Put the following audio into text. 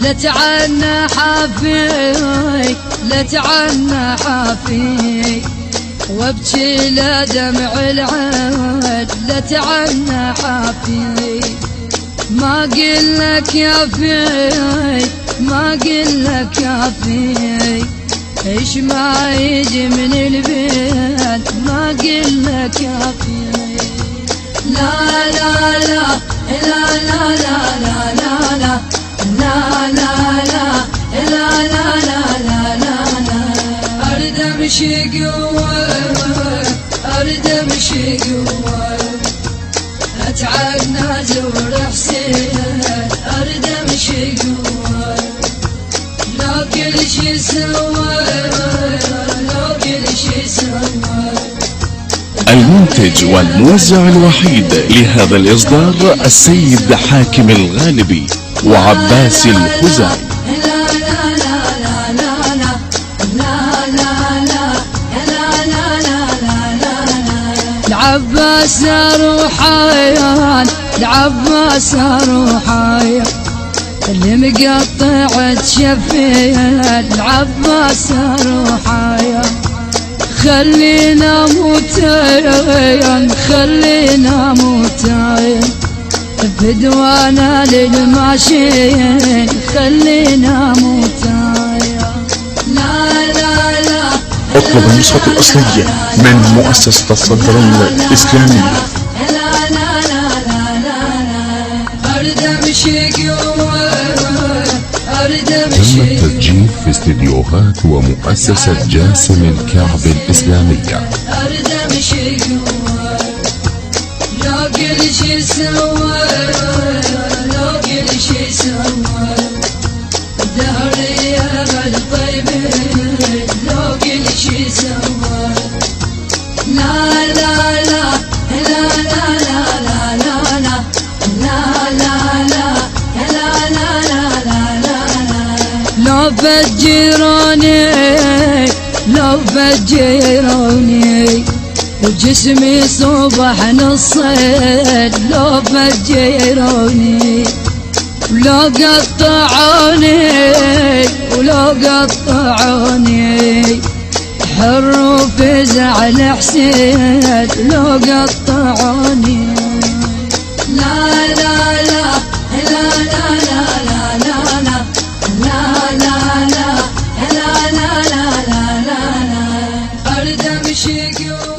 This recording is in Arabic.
لا تعنى حافيك لا تعنى حافيك وابكي لا دمع العين لا تعنى حافيك ما قلك يا فيك ما قلك يا فيك ايش ما يجي من البيت ما قلك يا فيك لا لا لا لا لا لا لا لا لا لا لا لا لا لا لا أريد أمشي قوة أريد أمشي قوة أتعنى زور حسين أريد أمشي قوة لو كل شي سوى لو كل شي سوى. المنتج والموزع الوحيد لهذا الإصدار السيد حاكم الغالبي وعباس الخزاعي. العباس روحايان العباس روحايان اللي مقطع تشفين العباس روحايان خلينا موتين خلينا موتين بدوانا للماشين خلينا موتين. لا لا لا اطلب النسخة الأصلية من مؤسسة الصدرين الإسلامية. لا لا لا لا لا أريد أمشي قوة أريد أمشي. تم التسجيل في استديوهات ومؤسسة جاسم الكعب الإسلامية. أريد أمشي قوة لو كل شي سوى لو كل شي سوى دهري يا الطيبين لو كل شي سوى. لا لا لا لا لا لا لا لا لا لا لا لا لو فجروني لو فجروني وجسمي صبح نصين لو فجروني ولو قطعوني ولو قطعوني حر في زعل حسين لو قطعوني. لا لا لا لا لا لا لا لا لا لا لا لا لا لا لا لا أريد أمشي قوة